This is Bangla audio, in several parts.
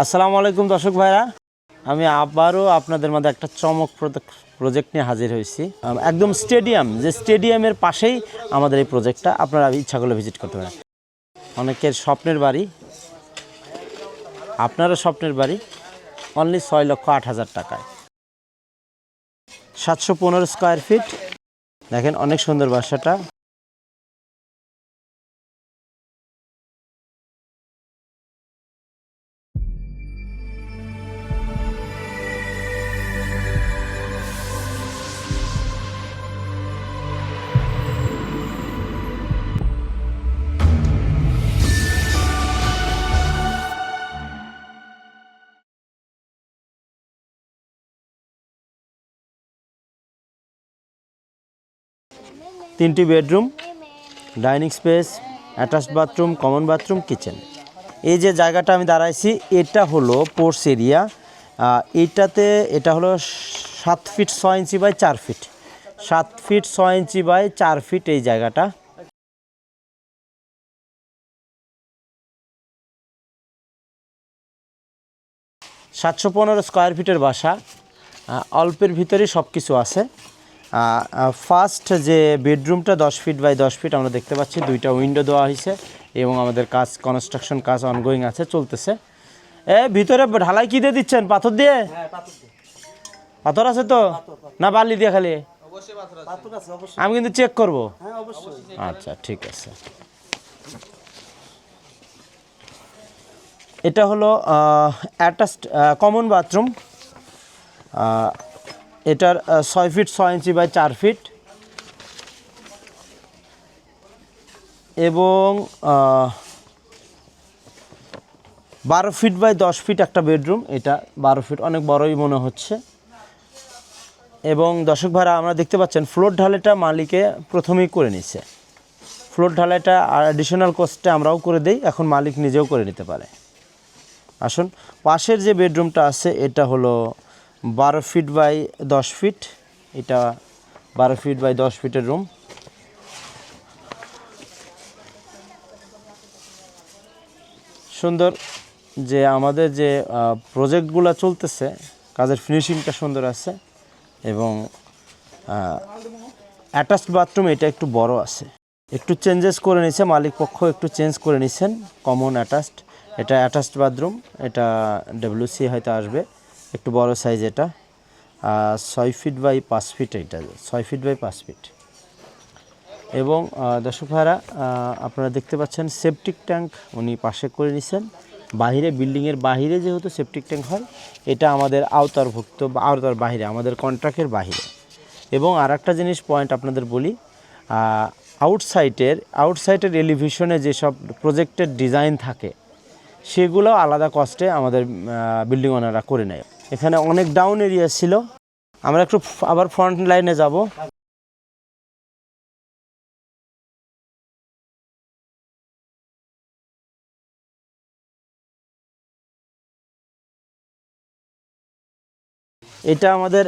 আসসালামু আলাইকুম দর্শক ভাইরা, আমি আবারও আপনাদের মধ্যে একটা চমকপ্রদ প্রজেক্ট নিয়ে হাজির হয়েছি। একদম স্টেডিয়ামের পাশেই আমাদের এই প্রজেক্টটা। আপনারা ইচ্ছা করলে ভিজিট করতে পারেন। অনেকের স্বপ্নের বাড়ি, আপনারও স্বপ্নের বাড়ি, অনলি 6,08,000 টাকায়, 715 স্কোয়ার ফিট। দেখেন অনেক সুন্দর বাসাটা। তিনটি bedroom, dining space, attached bathroom, common bathroom, kitchen. এই যে জায়গাটা আমি দাঁড়াইছি, এটা হলো পোর্স এরিয়া। এটা হলো 7 feet 6 inch by 4 feet, 7 feet 6 inch by 4 feet এই জায়গাটা। $715 স্কোয়ার ফিটের বাসা, অল্পের ভিতরেই সব কিছু আছে। ফার্স্ট যে বেডরুমটা 10 ফিট বাই 10 ফিট আমরা দেখতে পাচ্ছি, দুইটা উইন্ডো দেওয়া হয়েছে এবং আমাদের কনস্ট্রাকশন কাজ অনগোয়িং আছে, চলতেছে। ভিতরে ঢালাই কি দিয়ে দিচ্ছেন? পাথর দিয়ে? পাথর আছে তো না বালি দিয়ে খালি? আমি কিন্তু চেক করব। আচ্ছা ঠিক আছে। এটা হলো অ্যাটাচড কমন বাথরুম। এটার 6 ফিট 6 ইঞ্চি বাই 4 ফিট এবং 12 ফিট বাই 10 ফিট একটা বেডরুম। এটা 12 ফিট, অনেক বড়ই মনে হচ্ছে। এবং দর্শক ভাড়া আমরা দেখতে পাচ্ছেন ফ্লোর ঢালাইটা মালিকে প্রথমেই করে নিছে। ফ্লোর ঢালাইটা অ্যাডিশনাল কস্টে আমরাও করে দেই, এখন মালিক নিজেও করে নিতে পারে। আসুন, পাশের যে বেডরুমটা আছে এটা হলো 12 ফিট বাই 10 ফিট। এটা 12 ফিট বাই 10 ফিটের রুম। সুন্দর যে আমাদের যে প্রজেক্টগুলো চলতেছে, কাজের ফিনিশিংটা সুন্দর আছে এবং অ্যাটাচড বাথরুম এটা একটু বড় আছে, একটু চেঞ্জেস করে নিছে মালিক পক্ষ, একটু চেঞ্জ করে নিছেন। কমন অ্যাটাচড, এটা অ্যাটাচড বাথরুম, এটা WC হয়তো আসবে, একটু বড় সাইজ। এটা 6 ফিট বাই 5 ফিট, এটা 6 ফিট বাই 5 ফিট। এবং দর্শক ভাইরা আপনারা দেখতে পাচ্ছেন সেপটিক ট্যাঙ্ক উনি পাশে করে নিছেন। বাহিরে, বিল্ডিংয়ের বাহিরে যেহেতু সেপটিক ট্যাঙ্ক হয়, এটা আমাদের আওতারভুক্ত বা আওতার বাহিরে, আমাদের কন্ট্রাক্টের বাহিরে। এবং আর একটা জিনিস পয়েন্ট আপনাদের বলি, আউটসাইডের এলিভেশনে যেসব প্রজেক্টের ডিজাইন থাকে সেগুলো আলাদা কস্টে আমাদের বিল্ডিং ওনাররা করে নেয়। এখানে অনেক ডাউন এরিয়া ছিল, আমরা একটু আবার ফ্রন্ট লাইনে যাব। এটা আমাদের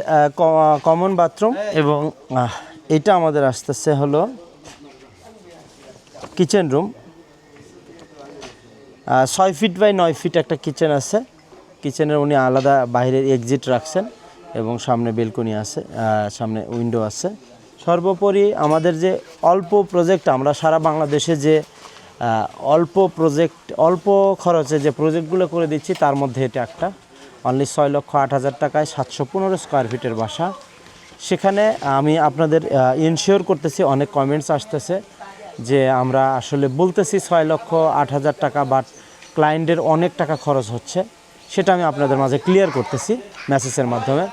কমন বাথরুম এবং এটা আমাদের আসতেছে হলো kitchen room. 6 feet by 9 feet একটা কিচেন আছে। কিচেনের উনি আলাদা বাইরের এক্সিট রাখছেন এবং সামনে বেলকনি আছে, সামনে উইন্ডো আছে। সর্বোপরি আমাদের যে অল্প প্রজেক্ট, আমরা সারা বাংলাদেশে যে অল্প খরচে যে প্রজেক্টগুলো করে দিচ্ছি তার মধ্যে এটা একটা। অনলি 6,08,000 টাকায় 715 স্কোয়ার ফিটের বাসা। সেখানে আমি আপনাদের ইনশিওর করতেছি, অনেক কমেন্টস আসতেছে যে আমরা আসলে বলতেছি 6,08,000 টাকা, বাট ক্লায়েন্টের অনেক টাকা খরচ হচ্ছে। সেটা আমি আপনাদের মাঝে ক্লিয়ার করতেছি মেসেজের মাধ্যমে।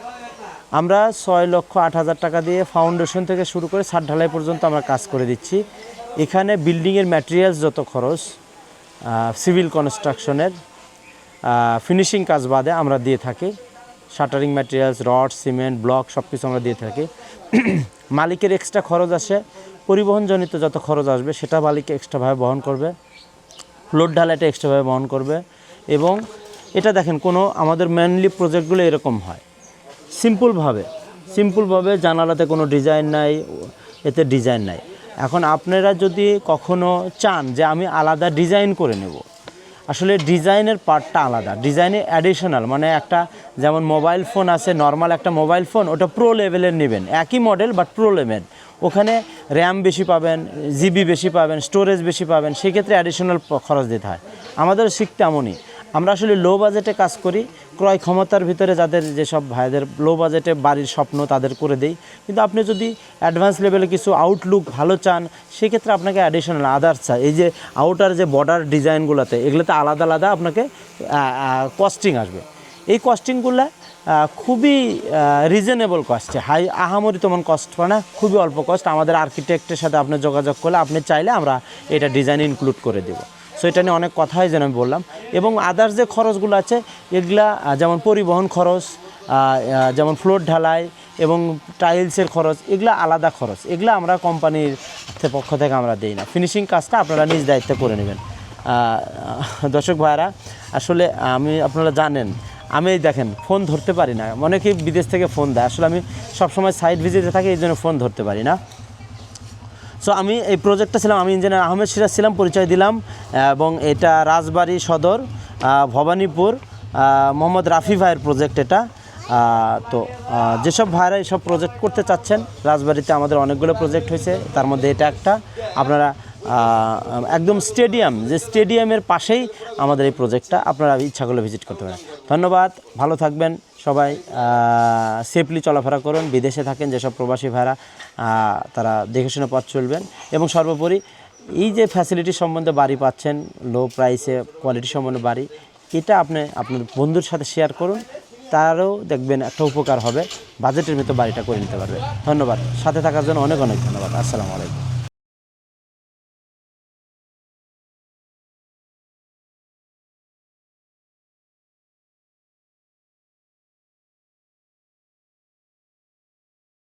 আমরা 6,08,000 টাকা দিয়ে ফাউন্ডেশন থেকে শুরু করে ছাদ ঢালাই পর্যন্ত আমরা কাজ করে দিচ্ছি। এখানে বিল্ডিংয়ের ম্যাটেরিয়ালস যত খরচ, সিভিল কনস্ট্রাকশনের ফিনিশিং কাজ বাদে আমরা দিয়ে থাকি। Shuttering materials, rod, cement, block সব কিছু আমরা দিয়ে থাকি। মালিকের এক্সট্রা খরচ আসে, পরিবহনজনিত যত খরচ আসবে সেটা মালিক এক্সট্রাভাবে বহন করবে, ফ্লোর ঢালাইটা এক্সট্রাভাবে বহন করবে। এবং এটা দেখেন, আমাদের মেনলি প্রজেক্টগুলো এরকম হয় সিম্পলভাবে, জানালাতে কোনো ডিজাইন নাই, এতে ডিজাইন নাই। এখন আপনারা যদি কখনো চান যে আমি আলাদা ডিজাইন করে নেব, আসলে ডিজাইনের পার্টটা আলাদা, ডিজাইনে অ্যাডিশনাল, মানে একটা যেমন মোবাইল ফোন আছে, নর্মাল একটা মোবাইল ফোন ওটা প্রো লেভেলের নেবেন, একই মডেল বাট প্রো লেভেল, ওখানে র্যাম বেশি পাবেন, জিবি বেশি পাবেন, স্টোরেজ বেশি পাবেন, সেক্ষেত্রে অ্যাডিশনাল খরচ দিতে হয়। আমাদের শিখতে এমনই, আমরা আসলে লো বাজেটে কাজ করি, ক্রয় ক্ষমতার ভিতরে যাদের যেসব ভাইদের লো বাজেটে বাড়ির স্বপ্ন তাদের করে দেই। কিন্তু আপনি যদি অ্যাডভান্স লেভেলে কিছু আউটলুক ভালো চান, সেক্ষেত্রে আপনাকে অ্যাডিশনাল আদার্স চাই, এই যে আউটার যে বর্ডার ডিজাইনগুলোতে এগুলোতে আলাদা আলাদা আপনাকে কস্টিং আসবে। এই কস্টিংগুলো খুবই রিজনেবল কস্টে, হাই আহামরি তেমন কস্ট পড়ে না, খুবই অল্প কস্ট। আমাদের আর্কিটেক্টের সাথে আপনি যোগাযোগ করলে আপনি চাইলে আমরা এটা ডিজাইন ইনক্লুড করে দেবো। সো এটা নিয়ে অনেক কথাই যেন আমি বললাম। এবং আদার্স যে খরচগুলো আছে এগুলা যেমন পরিবহন খরচ, যেমন ফ্লোর ঢালাই এবং টাইলসের খরচ, এগুলা আলাদা খরচ, এগুলা আমরা কোম্পানির পক্ষ থেকে আমরা দিই না। ফিনিশিং কাজটা আপনারা নিজ দায়িত্বে করে নেবেন। দর্শক ভাইরা, আসলে আপনারা জানেন আমি দেখেন ফোন ধরতে পারি না, অনেকেই বিদেশ থেকে ফোন দেয়, আসলে আমি সবসময় সাইট ভিজিটে থাকি, এই জন্য ফোন ধরতে পারি না। সো আমি এই প্রজেক্টটা ছিলাম, আমি ইঞ্জিনিয়ার আহমেদ সিরাজ ছিলাম, পরিচয় দিলাম। এবং এটা রাজবাড়ী সদর, ভবানীপুর, মোহাম্মদ রাফি ভাইয়ের প্রজেক্ট এটা। তো যেসব ভাইরা এইসব প্রজেক্ট করতে চাচ্ছেন, রাজবাড়ীতে আমাদের অনেকগুলো প্রজেক্ট হয়েছে, তার মধ্যে এটা একটা। আপনারা একদম স্টেডিয়াম, যে স্টেডিয়ামের পাশেই আমাদের এই প্রজেক্টটা, আপনারা ইচ্ছা করলে ভিজিট করতে পারেন। ধন্যবাদ, ভালো থাকবেন সবাই, সেফলি চলাফেরা করুন। বিদেশে থাকেন যেসব প্রবাসী ভাইরা, তারা দেখে শুনে পথ চলবেন। এবং সর্বোপরি এই যে ফ্যাসিলিটি সম্বন্ধে বাড়ি পাচ্ছেন, লো প্রাইসে কোয়ালিটি সম্বন্ধে বাড়ি, এটা আপনি আপনার বন্ধুর সাথে শেয়ার করুন, তারও দেখবেন একটা উপকার হবে, বাজেটের ভিতর বাড়িটা করে নিতে পারবে। ধন্যবাদ, সাথে থাকার জন্য অনেক অনেক ধন্যবাদ। আসসালামু আলাইকুম।